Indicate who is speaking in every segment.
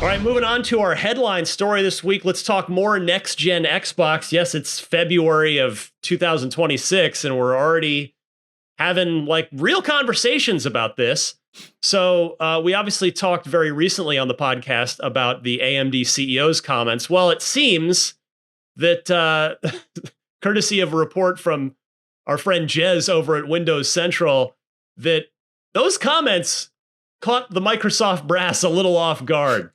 Speaker 1: All right, moving on to our headline story this week. Let's talk more next-gen Xbox. Yes, it's February of 2026, and we're already having like real conversations about this. So we obviously talked very recently on the podcast about the AMD CEO's comments. Well, it seems that courtesy of a report from our friend Jez over at Windows Central, that those comments caught the Microsoft brass a little off guard.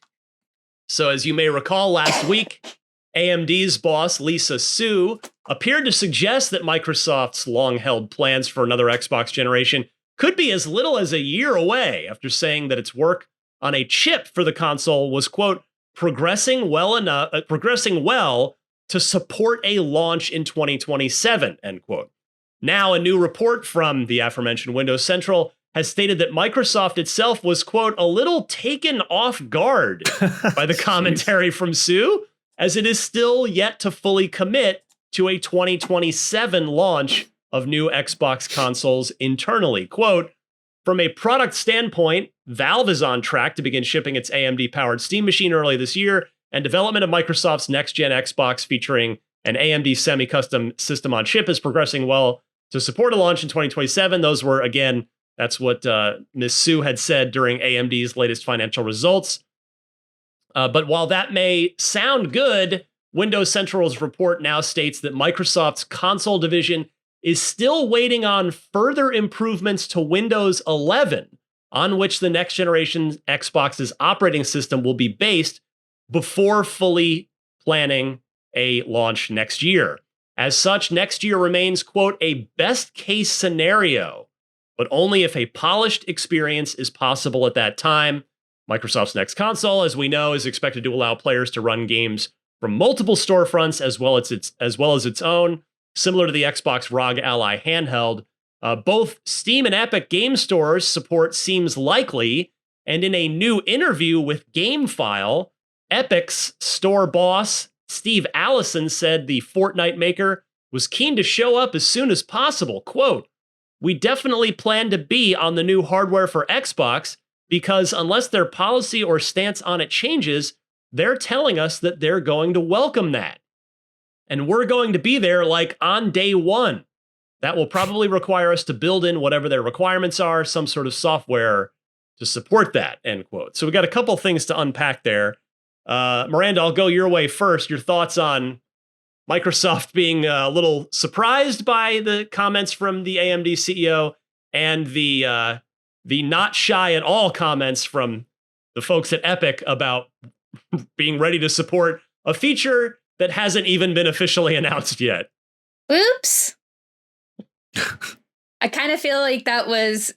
Speaker 1: So as you may recall, last week, AMD's boss, Lisa Su, appeared to suggest that Microsoft's long-held plans for another Xbox generation could be as little as a year away, after saying that its work on a chip for the console was, quote, progressing well to support a launch in 2027, end quote. Now, a new report from the aforementioned Windows Central has stated that Microsoft itself was, quote, a little taken off guard by the commentary from Sue, as it is still yet to fully commit to a 2027 launch of new Xbox consoles internally. Quote, from a product standpoint, Valve is on track to begin shipping its AMD-powered Steam machine early this year, and development of Microsoft's next-gen Xbox featuring an AMD semi-custom system on chip is progressing well to support a launch in 2027. Those were, again, that's what Ms. Sue had said during AMD's latest financial results. But while that may sound good, Windows Central's report now states that Microsoft's console division is still waiting on further improvements to Windows 11, on which the next generation Xbox's operating system will be based, before fully planning a launch next year. As such, next year remains, quote, a best case scenario, but only if a polished experience is possible at that time. Microsoft's next console, as we know, is expected to allow players to run games from multiple storefronts as well as its own, similar to the Xbox ROG Ally handheld. Both Steam and Epic game stores support seems likely, and in a new interview with GameFile, Epic's store boss, Steve Allison, said the Fortnite maker was keen to show up as soon as possible. Quote, we definitely plan to be on the new hardware for Xbox because unless their policy or stance on it changes, they're telling us that they're going to welcome that. And we're going to be there like on day one. That will probably require us to build in whatever their requirements are, some sort of software to support that, end quote. So we got a couple things to unpack there. Miranda, I'll go your way first. Your thoughts on Microsoft being a little surprised by the comments from the AMD CEO and the not shy at all comments from the folks at Epic about being ready to support a feature that hasn't even been officially announced yet.
Speaker 2: Oops. I kind of feel like that was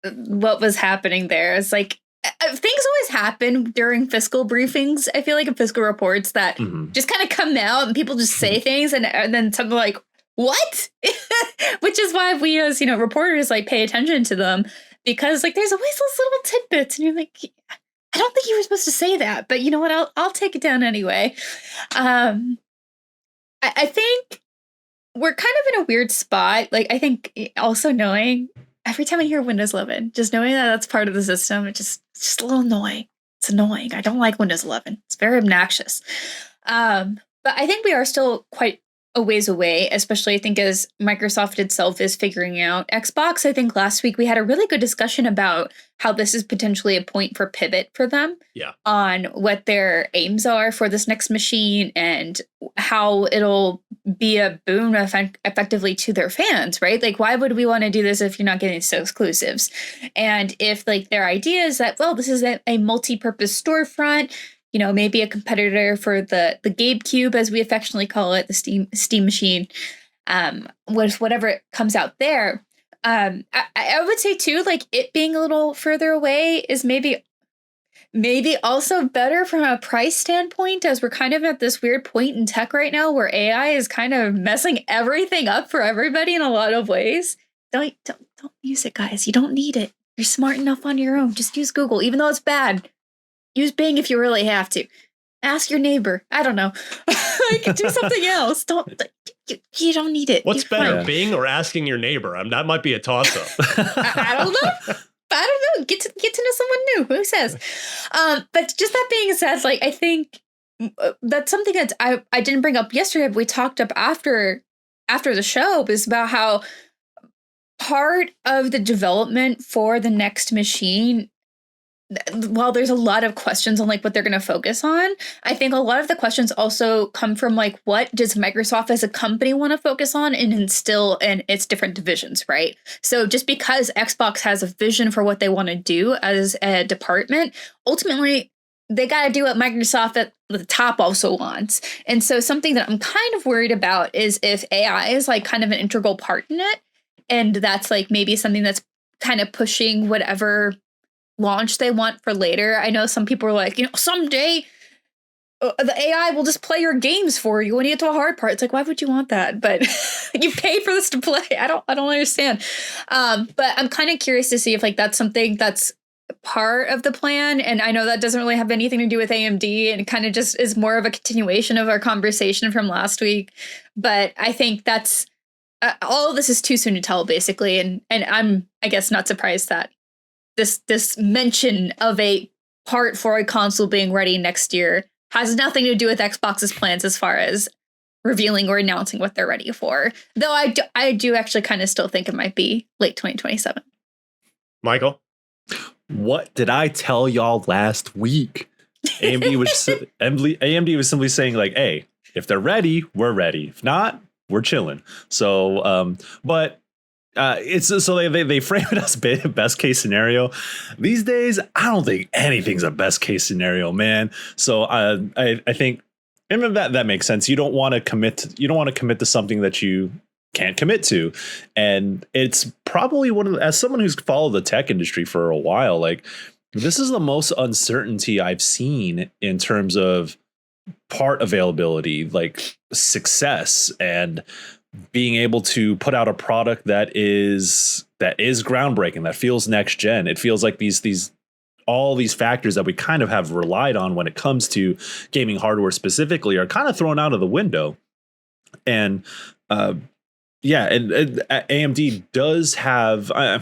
Speaker 2: what was happening there. It's like things always happen during fiscal briefings. I feel like in fiscal reports that just kind of come out and people just say things and then something like, what? Which is why we as, reporters like pay attention to them, because like there's always those little tidbits and you're like, I don't think you were supposed to say that, but you know what? I'll take it down anyway. I think we're kind of in a weird spot. Like, I think also knowing every time I hear Windows 11, just knowing that that's part of the system, it's just a little annoying. It's annoying. I don't like Windows 11. It's very obnoxious. But I think we are still quite a ways away, especially I think as Microsoft itself is figuring out Xbox. I think last week we had a really good discussion about how this is potentially a point for pivot for them on what their aims are for this next machine and how it'll be a boon effectively to their fans, right? Like, why would we want to do this if you're not getting so exclusives? And if like their idea is that, well, this is a multi-purpose storefront, maybe a competitor for the GameCube, as we affectionately call it, the Steam machine, with whatever comes out there. I would say too, like it being a little further away is maybe also better from a price standpoint, as we're kind of at this weird point in tech right now where AI is kind of messing everything up for everybody in a lot of ways. Don't use it, guys. You don't need it. You're smart enough on your own. Just use Google, even though it's bad. Use Bing if you really have to. Ask your neighbor. I don't know. Like, do something else. You don't need it.
Speaker 1: What's better, Bing or asking your neighbor? That might be a toss-up.
Speaker 2: I don't know. I don't know. Get to know someone new. Who says? But just that being said, like I think that's something that I didn't bring up yesterday, but we talked up after the show was about how part of the development for the next machine, while there's a lot of questions on like what they're going to focus on, I think a lot of the questions also come from like what does Microsoft as a company want to focus on and instill in its different divisions, right? So just because Xbox has a vision for what they want to do as a department, ultimately they got to do what Microsoft at the top also wants. And so something that I'm kind of worried about is if AI is like kind of an integral part in it, and that's like maybe something that's kind of pushing whatever launch they want for later. I know some people are like, someday the AI will just play your games for you when you get to a hard part. It's like, why would you want that? But you pay for this to play. I don't understand. But I'm kind of curious to see if like that's something that's part of the plan. And I know that doesn't really have anything to do with AMD, and it kind of just is more of a continuation of our conversation from last week. But I think that's all of this is too soon to tell, basically. And I'm, I guess, not surprised that this mention of a part for a console being ready next year has nothing to do with Xbox's plans as far as revealing or announcing what they're ready for. Though I do actually kind of still think it might be late 2027.
Speaker 1: Michael?
Speaker 3: What did I tell y'all last week? AMD was simply saying like, hey, if they're ready, we're ready. If not, we're chilling. So, but it's so they frame it as best case scenario. These days, I don't think anything's a best case scenario, man. So I think, and that makes sense. You don't want to commit to something that you can't commit to, and it's probably as someone who's followed the tech industry for a while, like this is the most uncertainty I've seen in terms of part availability, like success, and being able to put out a product that is groundbreaking, that feels next gen. It feels like all these factors that we kind of have relied on when it comes to gaming hardware specifically are kind of thrown out of the window. And AMD does have a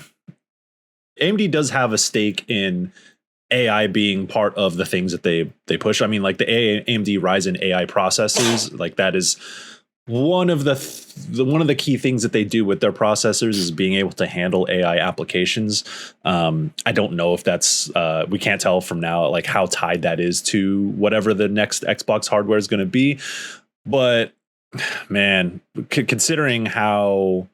Speaker 3: stake in AI being part of the things that they push. I mean, like the AMD Ryzen AI processors, like that is one of the key things that they do with their processors is being able to handle AI applications. I don't know if that's we can't tell from now like how tied that is to whatever the next Xbox hardware is going to be. But man, considering how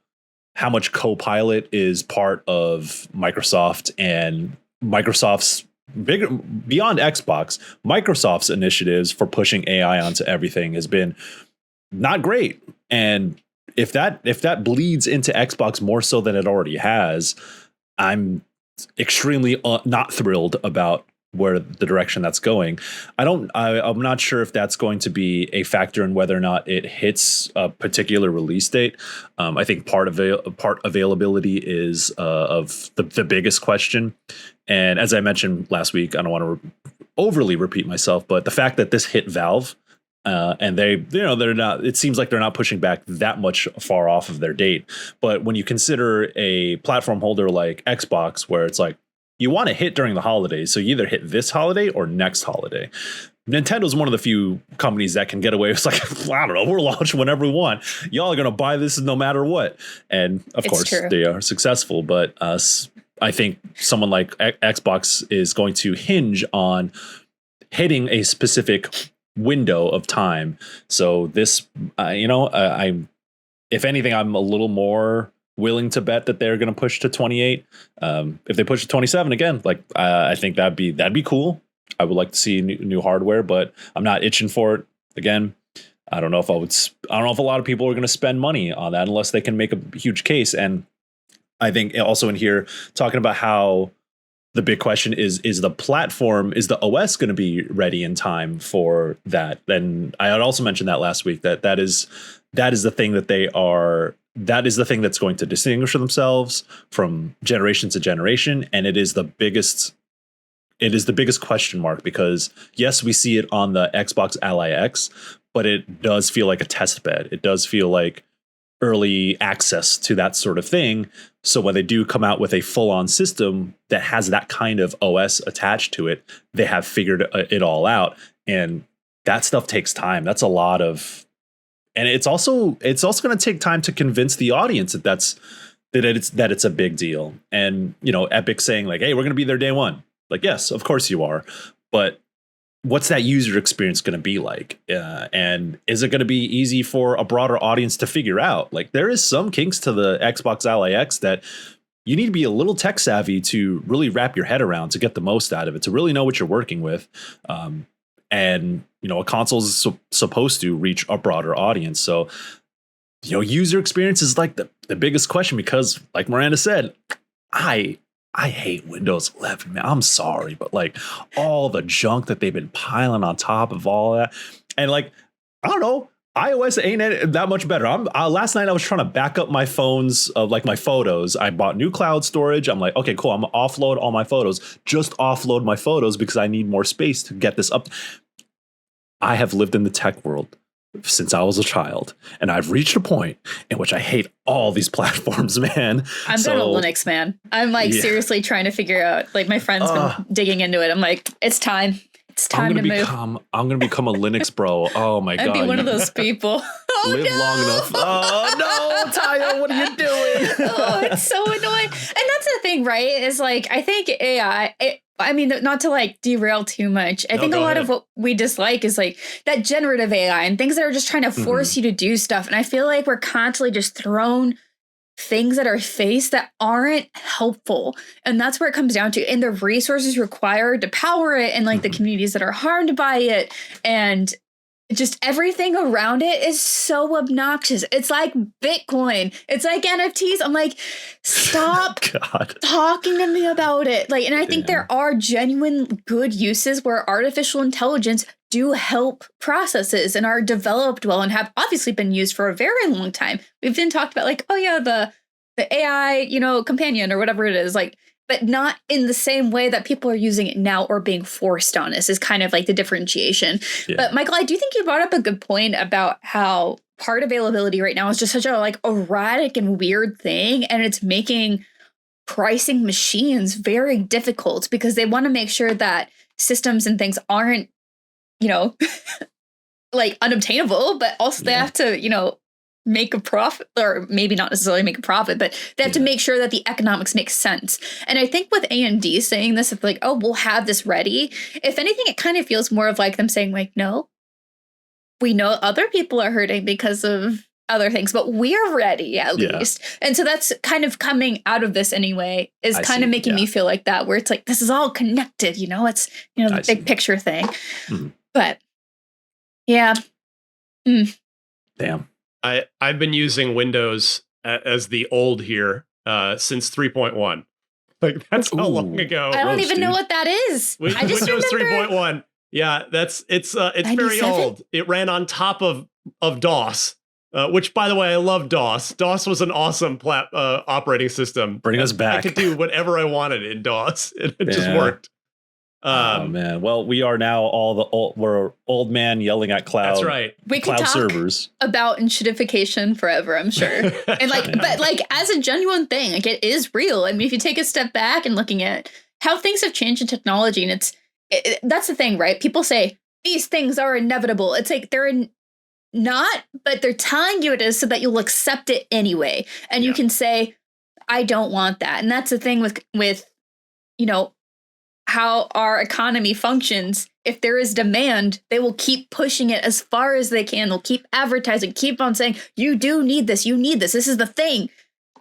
Speaker 3: much Copilot is part of Microsoft and Microsoft's bigger beyond Xbox, Microsoft's initiatives for pushing AI onto everything has been not great. And if that bleeds into Xbox more so than it already has, I'm extremely not thrilled about where the direction that's going. I'm not sure if that's going to be a factor in whether or not it hits a particular release date. I think part availability is of the biggest question. And as I mentioned last week, I don't want to overly repeat myself, but the fact that this hit Valve, and they're not, it seems like they're not pushing back that much far off of their date. But when you consider a platform holder like Xbox, where it's like, you want to hit during the holidays, so you either hit this holiday or next holiday. Nintendo's one of the few companies that can get away with like, I don't know, we're launching whenever we want. Y'all are going to buy this no matter what. And of course, they are successful. But I think someone like Xbox is going to hinge on hitting a specific window of time. So this, if anything, I'm a little more willing to bet that they're going to push to 28. If they push to 27 again, like I think that'd be cool. I would like to see new hardware, but I'm not itching for it. Again, I don't know if a lot of people are going to spend money on that unless they can make a huge case. And I think also in here talking about how the big question is the platform, is the OS going to be ready in time for that? And I had also mentioned that last week, that is the thing that is the thing that's going to distinguish themselves from generation to generation. And it is the biggest question mark, because yes, we see it on the Xbox Ally X, but it does feel like a test bed. It does feel like early access to that sort of thing. So when they do come out with a full-on system that has that kind of OS attached to it, they have figured it all out. And that stuff takes time. That's a lot of, and it's also going to take time to convince the audience that it's a big deal. And, you know, Epic saying like, hey, we're going to be there day one. Like, yes, of course you are. But what's that user experience going to be like? And is it going to be easy for a broader audience to figure out? Like, there is some kinks to the Xbox Ally X that you need to be a little tech savvy to really wrap your head around to get the most out of it, to really know what you're working with. And, you know, a console is supposed to reach a broader audience. So, you know, user experience is like the biggest question, because like Miranda said, I hate Windows 11, man. I'm sorry, but like all the junk that they've been piling on top of all that. And like, I don't know, iOS ain't that much better. Last night I was trying to back up my phones of like my photos. I bought new cloud storage. I'm like, okay, cool. I'm gonna offload all my photos. Just offload my photos because I need more space to get this up. I have lived in the tech world since I was a child, and I've reached a point in which I hate all these platforms, man.
Speaker 2: I'm not a Linux man. I'm like seriously trying to figure out, like my friend's been digging into it. I'm like, it's time. It's time to move.
Speaker 3: I'm going to become a Linux bro. Oh my God.
Speaker 2: I'd be one of those people.
Speaker 3: Live long enough. Oh no, Tayo, what are you doing?
Speaker 2: Oh, it's so annoying. And that's the thing, right? Is like, I think AI, I mean, not to like derail too much. I think a lot of what we dislike is like that generative AI and things that are just trying to force you to do stuff. And I feel like we're constantly just thrown things at our face that aren't helpful. And that's where it comes down to. And the resources required to power it, and like the communities that are harmed by it, and just everything around it is so obnoxious. It's like Bitcoin. It's like NFTs. I'm like, stop talking to me about it. Like, and I think there are genuine good uses where artificial intelligence do help processes and are developed well and have obviously been used for a very long time. We've been talked about like, oh yeah, the AI, you know, companion or whatever it is, like, but not in the same way that people are using it now or being forced on us is kind of like the differentiation. Yeah. But Michael, I do think you brought up a good point about how part availability right now is just such a like erratic and weird thing. And it's making pricing machines very difficult because they want to make sure that systems and things aren't, you know, like unobtainable, but also they have to, you know, make a profit, or maybe not necessarily make a profit, but they have to make sure that the economics make sense. And I think with AMD saying this, it's like, oh, we'll have this ready. If anything, it kind of feels more of like them saying like, no, we know other people are hurting because of other things, but we're ready at least. And so that's kind of coming out of this anyway, is kind of making me feel like that, where it's like, this is all connected, you know, it's, you know, the big picture thing. But yeah.
Speaker 3: Damn.
Speaker 1: I've been using Windows as the old here since 3.1. Like that's how long ago.
Speaker 2: I don't even know what that is. I just
Speaker 1: Windows
Speaker 2: remember
Speaker 1: 3.1. Yeah, it's very old. It ran on top of DOS, which by the way, I love DOS. DOS was an awesome operating system.
Speaker 3: Bring us back.
Speaker 1: I could do whatever I wanted in DOS. It just worked.
Speaker 3: Oh man! Well, we are now we're old man yelling at cloud.
Speaker 1: That's right.
Speaker 2: We
Speaker 3: cloud
Speaker 2: can talk
Speaker 3: servers
Speaker 2: about enshittification forever, I'm sure. And like, but like as a genuine thing, like it is real. I mean, if you take a step back and looking at how things have changed in technology, and that's the thing, right? People say these things are inevitable. It's like they're not, but they're telling you it is so that you'll accept it anyway, and you can say, I don't want that. And that's the thing with you know, how our economy functions. If there is demand, they will keep pushing it as far as they can. They'll keep advertising, keep on saying, you do need this, this is the thing.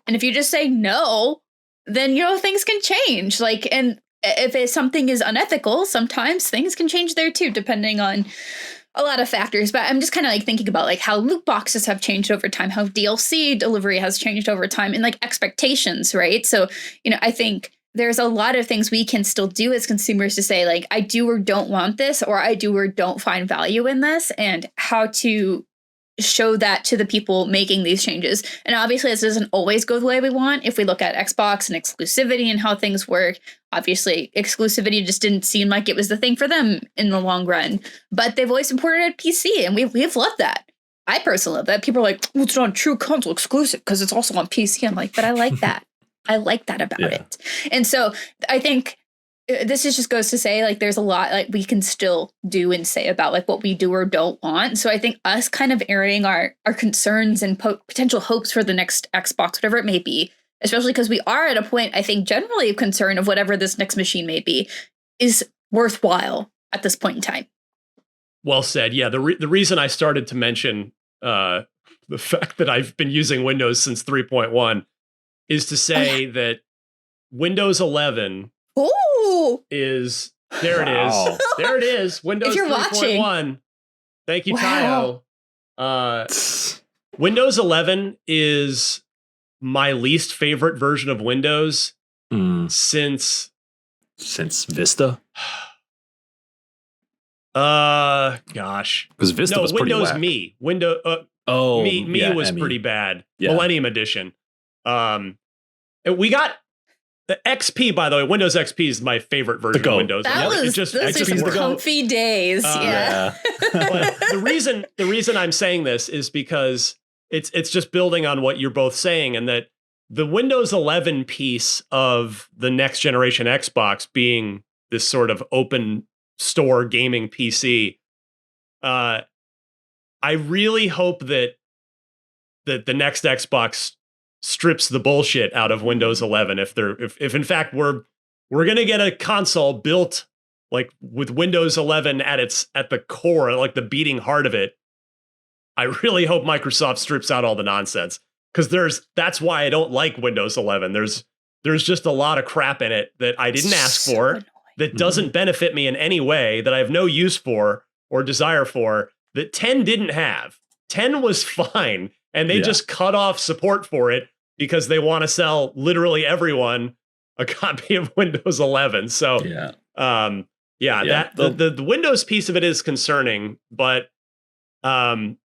Speaker 2: And if you just say no, then, you know, things can change. Like, and if something is unethical, sometimes things can change there too, depending on a lot of factors. But I'm just kind of like thinking about like how loot boxes have changed over time, how DLC delivery has changed over time, and like expectations, right? So, you know, I think there's a lot of things we can still do as consumers to say, like, I do or don't want this, or I do or don't find value in this, and how to show that to the people making these changes. And obviously, this doesn't always go the way we want. If we look at Xbox and exclusivity and how things work, obviously, exclusivity just didn't seem like it was the thing for them in the long run. But they've always supported PC, and we've loved that. I personally love that. People are like, well, it's not a true console exclusive because it's also on PC. I'm like, but I like that. I like that about it. And so I think this just goes to say, like, there's a lot like we can still do and say about like what we do or don't want. So I think us kind of airing our concerns and potential hopes for the next Xbox, whatever it may be, especially because we are at a point, I think, generally of concern of whatever this next machine may be, is worthwhile at this point in time.
Speaker 1: Well said. Yeah, the reason I started to mention the fact that I've been using Windows since 3.1 is to say that Windows 11 is there. It is. There it is. Windows 3.1. Thank you, Tayo. Windows 11 is my least favorite version of Windows since
Speaker 3: Vista.
Speaker 1: Gosh,
Speaker 3: because Vista was pretty
Speaker 1: Windows
Speaker 3: whack.
Speaker 1: Me was pretty bad.
Speaker 3: Yeah.
Speaker 1: Millennium Edition. We got the XP, by the way. Windows XP is my favorite version of Windows.
Speaker 2: Those are comfy days. Yeah.
Speaker 1: But the reason I'm saying this is because it's just building on what you're both saying, and that the Windows 11 piece of the next generation Xbox being this sort of open store gaming PC. I really hope that the next Xbox strips the bullshit out of Windows 11. If in fact we're going to get a console built like with Windows 11 at the core, like the beating heart of it, I really hope Microsoft strips out all the nonsense, because that's why I don't like Windows 11. There's just a lot of crap in it that I didn't ask for, that doesn't benefit me in any way, that I have no use for or desire for, that 10 didn't have. 10 was fine, and they just cut off support for it because they want to sell literally everyone a copy of Windows 11. So, the Windows piece of it is concerning, but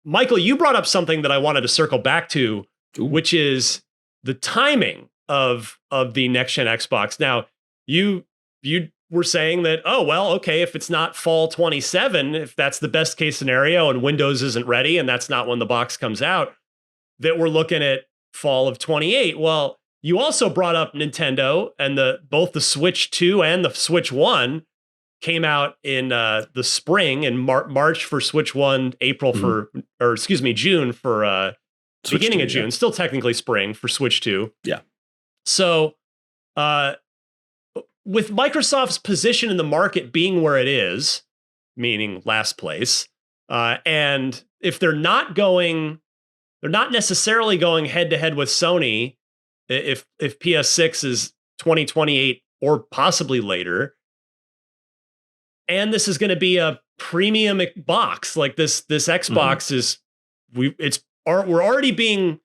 Speaker 1: Michael, you brought up something that I wanted to circle back to, which is the timing of the next gen Xbox. Now, you were saying that, oh, well, okay, if it's not fall 27, if that's the best case scenario and Windows isn't ready and that's not when the box comes out, that we're looking at fall of 28. Well, you also brought up Nintendo, and both the Switch 2 and the Switch 1 came out in the spring, in March for Switch 1, June for beginning of June, still technically spring for Switch 2.
Speaker 3: Yeah.
Speaker 1: So, with Microsoft's position in the market being where it is, meaning last place, and if they're not necessarily going head to head with Sony, if PS6 is 2028 or possibly later, and this is going to be a premium box, like this Xbox we're already being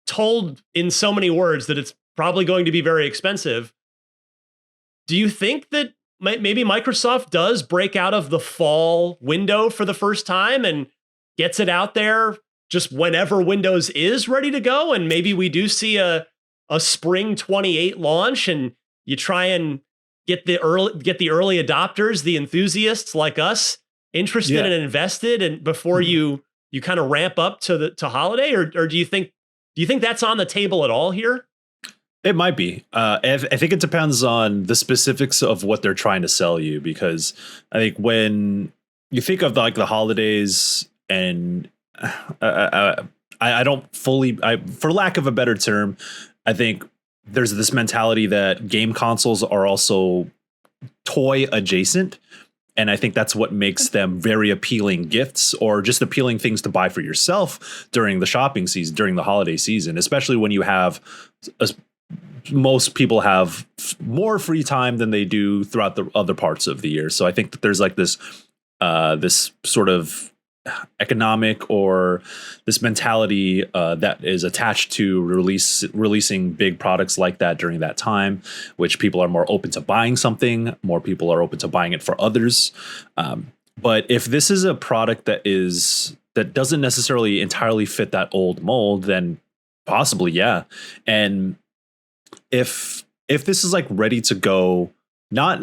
Speaker 1: told in so many words that it's probably going to be very expensive. Do you think that maybe Microsoft does break out of the fall window for the first time and gets it out there just whenever Windows is ready to go? And maybe we do see a spring 28 launch, and you try and get the early adopters, the enthusiasts like us, interested and invested, and before you kind of ramp up to holiday, or do you think that's on the table at all here?
Speaker 3: It might be. I think it depends on the specifics of what they're trying to sell you, because I think when you think of like the holidays, and I don't fully, for lack of a better term, I think there's this mentality that game consoles are also toy adjacent. And I think that's what makes them very appealing gifts, or just appealing things to buy for yourself during the shopping season, during the holiday season, especially when you have most people have more free time than they do throughout the other parts of the year. So I think that there's like this sort of economic, or this mentality that is attached to releasing big products like that during that time, which people are more open to buying something, more people are open to buying it for others. But if this is a product that doesn't necessarily entirely fit that old mold, then possibly, yeah. And if this is like ready to go, not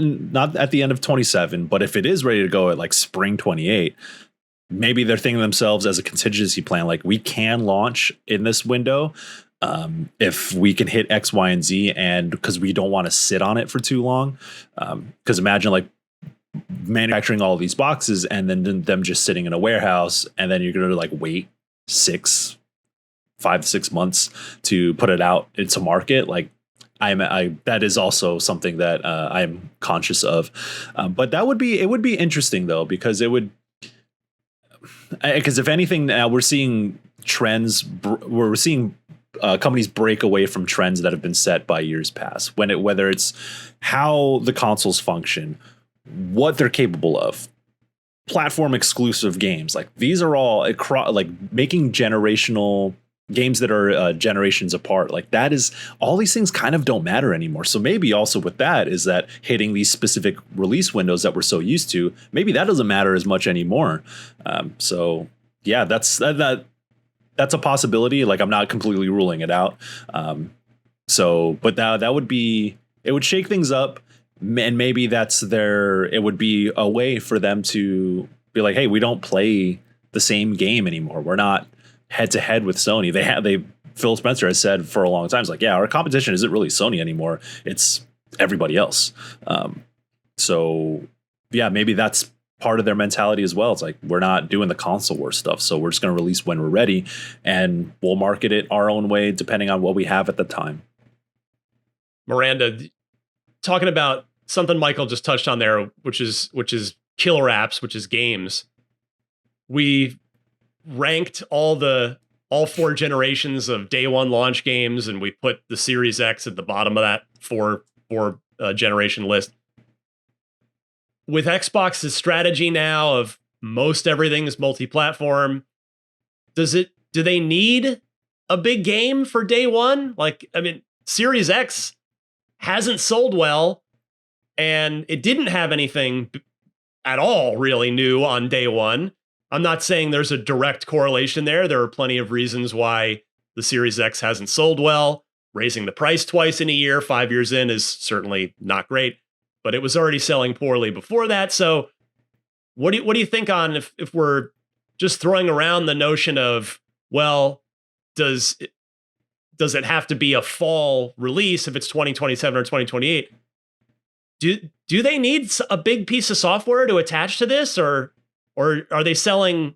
Speaker 3: at the end of 27, but if it is ready to go at like spring 28, maybe they're thinking to themselves as a contingency plan, like we can launch in this window if we can hit X, Y, and Z, and because we don't want to sit on it for too long. Because imagine like manufacturing all these boxes and then them just sitting in a warehouse, and then you're going to like wait 5 to 6 months to put it out into market. Like that is also something that I'm conscious of. But it would be interesting though, because if anything, now we're seeing trends, we're seeing companies break away from trends that have been set by years past, whether it's how the consoles function, what they're capable of, platform exclusive games. Like these are all like making generational games that are generations apart. Like that is, all these things kind of don't matter anymore. So maybe also with that is that hitting these specific release windows that we're so used to, maybe that doesn't matter as much anymore. So yeah, that's a possibility. Like I'm not completely ruling it out. But that would be, it would shake things up. And maybe it would be a way for them to be like, hey, we don't play the same game anymore. We're not head to head with Sony. Phil Spencer has said for a long time, it's like, yeah, our competition isn't really Sony anymore. It's everybody else. So yeah, maybe that's part of their mentality as well. It's like, we're not doing the console war stuff. So we're just going to release when we're ready, and we'll market it our own way, depending on what we have at the time.
Speaker 1: Miranda, talking about something Michael just touched on there, which is killer apps, which is games. We ranked all 4 generations of day one launch games, and we put the Series X at the bottom of that four generation list. With Xbox's strategy now of most everything is multi-platform, do they need a big game for day one? Like, I mean, Series X hasn't sold well, and it didn't have anything at all really new on day one. I'm not saying there's a direct correlation there. There are plenty of reasons why the Series X hasn't sold well. Raising the price twice in a year, 5 years in, is certainly not great, but it was already selling poorly before that. So what do you think on if we're just throwing around the notion of, well, does it have to be a fall release if it's 2027 or 2028? Do they need a big piece of software to attach to this, or are they selling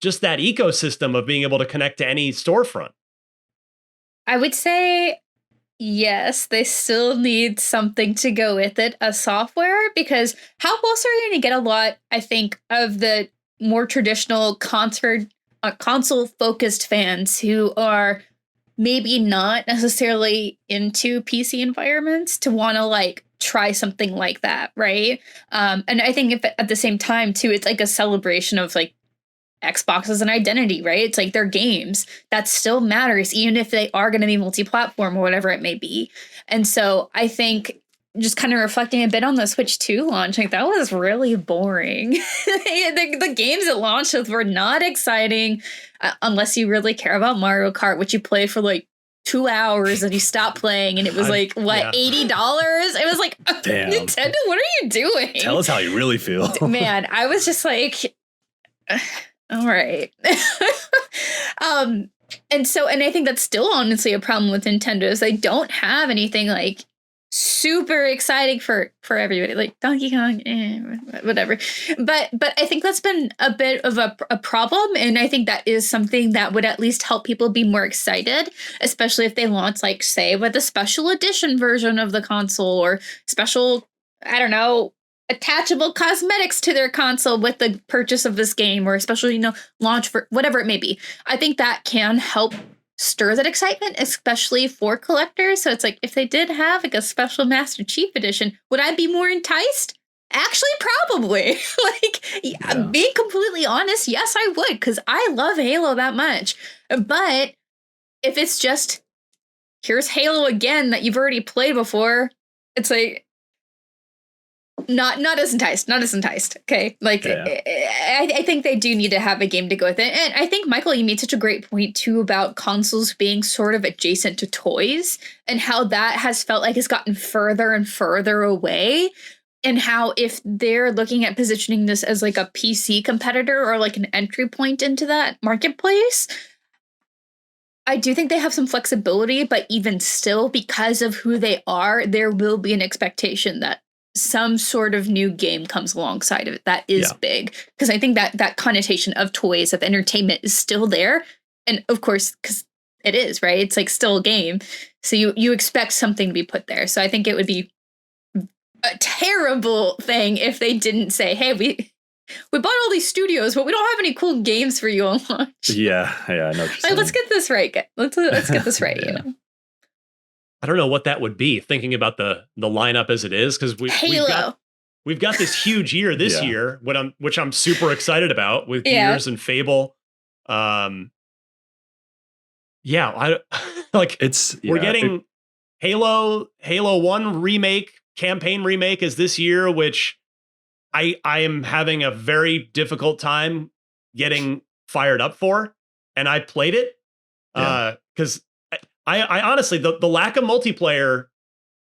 Speaker 1: just that ecosystem of being able to connect to any storefront?
Speaker 2: I would say yes, they still need something to go with it, a software, because how else are you going to get a lot, I think, of the more traditional console-focused fans who are maybe not necessarily into PC environments to want to like try something like that, right? And I think if at the same time too, it's like a celebration of like Xbox as an identity, right? It's like their games that still matters, even if they are going to be multi-platform or whatever it may be. And so I think just kind of reflecting a bit on the Switch 2 launch, like that was really boring. The games it launched with were not exciting unless you really care about Mario Kart, which you play for like 2 hours and you stop playing, and it was like $80. It was like,
Speaker 3: damn,
Speaker 2: Nintendo, what are you doing?
Speaker 3: Tell us how you really feel.
Speaker 2: Man, I was just like, all right. And I think that's still honestly a problem with Nintendo is they don't have anything like super exciting for everybody, like Donkey Kong, whatever. But I think that's been a bit of a problem, and I think that is something that would at least help people be more excited, especially if they launch, like, say, with a special edition version of the console or special, I don't know, attachable cosmetics to their console with the purchase of this game, or especially, launch for whatever it may be. I think that can help stir that excitement, especially for collectors. So it's like, if they did have like a special Master Chief Edition, would I be more enticed? Actually, probably. Being completely honest, yes, I would, because I love Halo that much. But if it's just, here's Halo again that you've already played before, it's like, not as enticed. Okay. I think they do need to have a game to go with it. And I think, Michael, you made such a great point too about consoles being sort of adjacent to toys and how that has felt like it's gotten further and further away. and how if they're looking at positioning this as like a PC competitor or like an entry point into that marketplace, I do think they have some flexibility, but even still, because of who they are, there will be an expectation that some sort of new game comes alongside of it that is big. Because I think that connotation of toys, of entertainment is still there. And of course, because it is, right? It's like still a game. So you expect something to be put there. So I think it would be a terrible thing if they didn't say, hey, we bought all these studios, but we don't have any cool games for you on launch.
Speaker 3: Yeah, I know what you're saying.
Speaker 2: Let's get this right. Let's get this right, you know.
Speaker 1: I don't know what that would be, thinking about the lineup as it is, because we've got this huge year this year, which I'm super excited about with Gears and Fable. I like we're getting Halo 1 remake, campaign remake is this year, which I am having a very difficult time getting fired up for, and I played it because I honestly, the lack of multiplayer,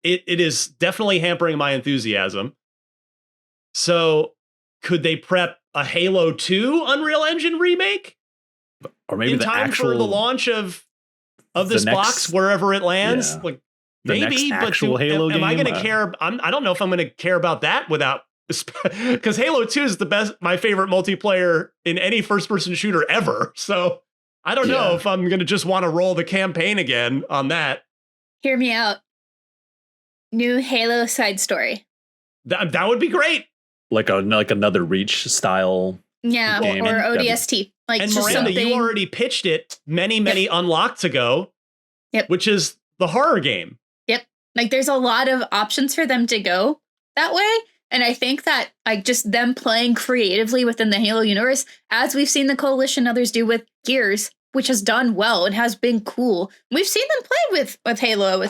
Speaker 1: it is definitely hampering my enthusiasm. So could they prep a Halo 2 Unreal Engine remake?
Speaker 3: Or maybe
Speaker 1: in
Speaker 3: the
Speaker 1: time
Speaker 3: actual,
Speaker 1: for the launch of this box, wherever it lands? Yeah. Like maybe, but
Speaker 3: Halo
Speaker 1: am I going to care? I don't know if I'm going to care about that without, because Halo 2 is my favorite multiplayer in any first-person shooter ever. So I don't know if I'm going to just want to roll the campaign again on that.
Speaker 2: Hear me out. New Halo side story.
Speaker 1: That would be great.
Speaker 3: Like another Reach style.
Speaker 2: Yeah,
Speaker 3: game.
Speaker 2: or ODST. Like,
Speaker 1: and
Speaker 2: just
Speaker 1: Miranda,
Speaker 2: something.
Speaker 1: you already pitched it many unlocked ago.
Speaker 2: Yep.
Speaker 1: Which is the horror game.
Speaker 2: Yep. Like there's a lot of options for them to go that way. And I think that like just them playing creatively within the Halo universe, as we've seen the Coalition and others do with Gears, which has done well and has been cool. We've seen them play with Halo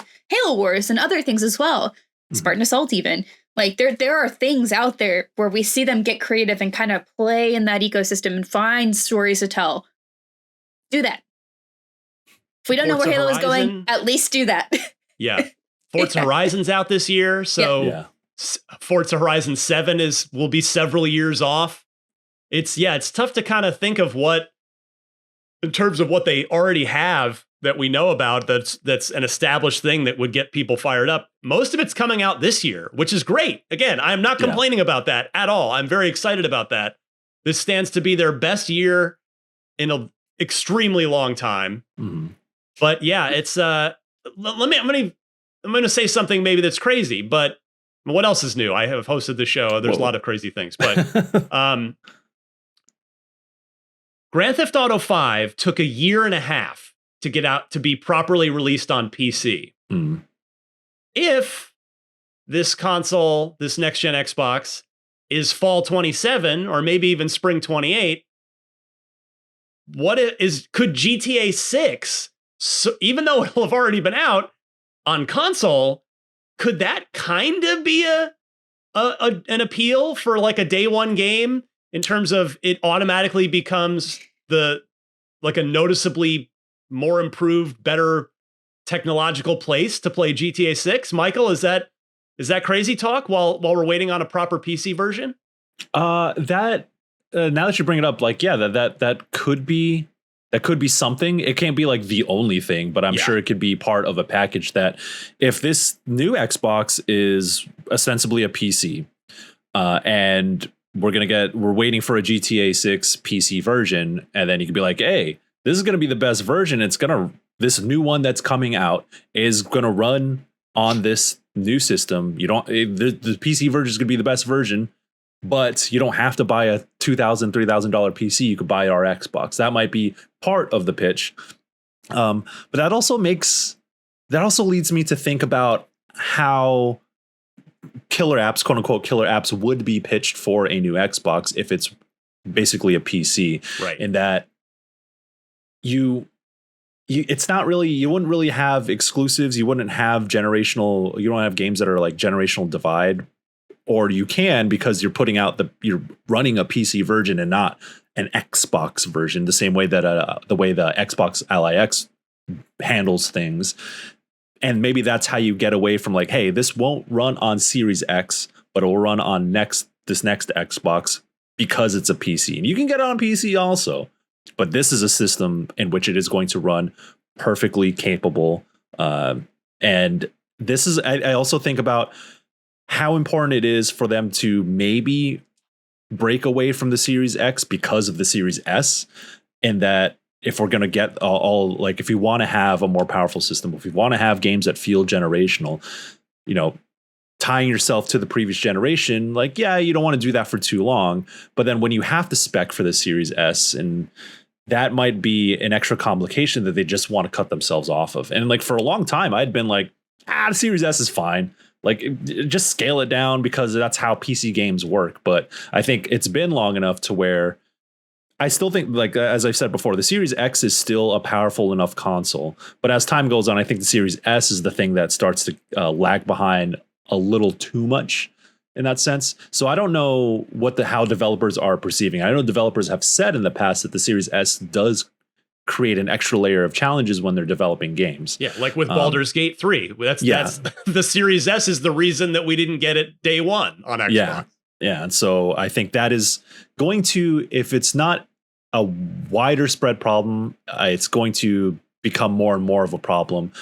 Speaker 2: Wars and other things as well. Spartan Assault even. Like there are things out there where we see them get creative and kind of play in that ecosystem and find stories to tell. Do that. If we don't know where Halo is going, at least do that.
Speaker 1: Yeah. Forza Horizon's out this year, so Forza Horizon 7 will be several years off. It's tough to kind of think of what, in terms of what they already have that we know about, that's an established thing that would get people fired up. Most of it's coming out this year, which is great. Again, I'm not complaining about that at all. I'm very excited about that. This stands to be their best year in an extremely long time. Mm-hmm. But yeah, it's I'm gonna say something maybe that's crazy, but what else is new? I have hosted the show. There's a lot of crazy things, but Grand Theft Auto 5 took a year and a half to get out to be properly released on PC. Mm. If this console, this next gen Xbox, is fall 27 or maybe even spring 28, could GTA 6, so even though it'll have already been out on console, could that kind of be an appeal for like a day one game, in terms of it automatically becomes a noticeably more improved, better technological place to play GTA 6? Michael, is that crazy talk while we're waiting on a proper PC version?
Speaker 3: Now that you bring it up, like, that could be something. It can't be like the only thing, but I'm sure it could be part of a package that if this new Xbox is ostensibly a PC, and we're waiting for a GTA 6 PC version, and then you could be like, hey, this is going to be the best version. This new one that's coming out is going to run on this new system. The PC version is going to be the best version, but you don't have to buy a $2,000, $3,000 PC. You could buy our Xbox. That might be part of the pitch. But that also leads me to think about how killer apps, quote unquote, killer apps would be pitched for a new Xbox if it's basically a PC.
Speaker 1: Right.
Speaker 3: In that it's not really, you wouldn't really have exclusives. You wouldn't have you don't have games that are like generational divide, or you can, because you're running a PC version and not an Xbox version, the same way that the way the Xbox Ally X handles things. And maybe that's how you get away from like, hey, this won't run on Series X, but it will run on this next Xbox because it's a PC. And you can get it on PC also, but this is a system in which it is going to run perfectly capable. And this is, I also think about how important it is for them to maybe break away from the Series X because of the Series S, and that if we're going to get all like, if you want to have a more powerful system, if you want to have games that feel generational, you know, tying yourself to the previous generation, like, yeah, you don't want to do that for too long. But then when you have to spec for the Series S, and that might be an extra complication that they just want to cut themselves off of. And like for a long time, I'd been like, the Series S is fine. Like, just scale it down because that's how PC games work. But I think it's been long enough to where I still think, like, as I've said before, the Series X is still a powerful enough console. But as time goes on, I think the Series S is the thing that starts to lag behind a little too much in that sense. So I don't know how developers are perceiving. I know developers have said in the past that the Series S does create an extra layer of challenges when they're developing games.
Speaker 1: Yeah, like with Baldur's Gate 3. That's the Series S is the reason that we didn't get it day one on Xbox.
Speaker 3: Yeah, and so I think that is going to, if it's not a wider spread problem, it's going to become more and more of a problem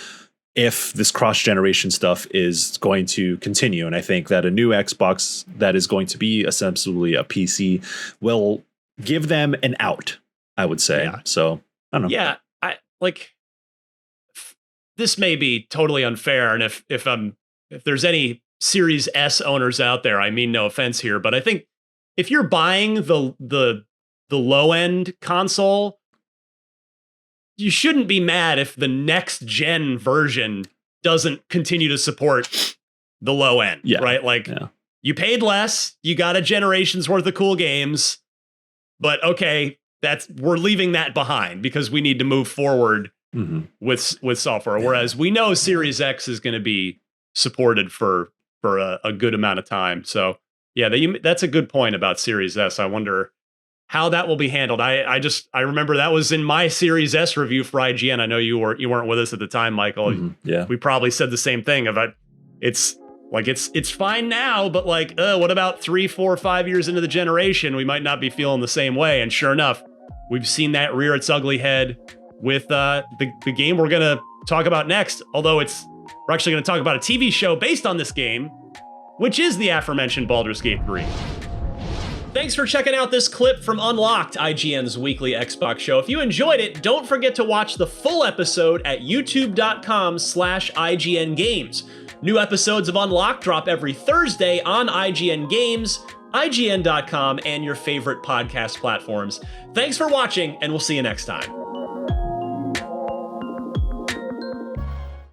Speaker 3: if this cross-generation stuff is going to continue. And I think that a new Xbox that is going to be essentially a PC will give them an out, I would say. Yeah. So I don't know.
Speaker 1: Yeah, this may be totally unfair, and if there's any Series S owners out there, I mean no offense here, but I think if you're buying the low end console, you shouldn't be mad if the next gen version doesn't continue to support the low end, right? Like, you paid less, you got a generation's worth of cool games, but okay, we're leaving that behind because we need to move forward with software. Whereas we know Series X is going to be supported for a good amount of time. So yeah, that's a good point about Series S. I wonder how that will be handled. I remember that was in my Series S review for IGN. I know you weren't with us at the time, Michael.
Speaker 3: Yeah,
Speaker 1: we probably said the same thing about it's fine now, but like, what about 3, 4, 5 years into the generation? We might not be feeling the same way. And sure enough, we've seen that rear its ugly head with the game we're gonna talk about next. Although we're actually gonna talk about a TV show based on this game, which is the aforementioned Baldur's Gate 3. Thanks for checking out this clip from Unlocked, IGN's weekly Xbox show. If you enjoyed it, don't forget to watch the full episode at youtube.com/IGN Games. New episodes of Unlocked drop every Thursday on IGN Games, IGN.com, and your favorite podcast platforms. Thanks for watching, and we'll see you next time.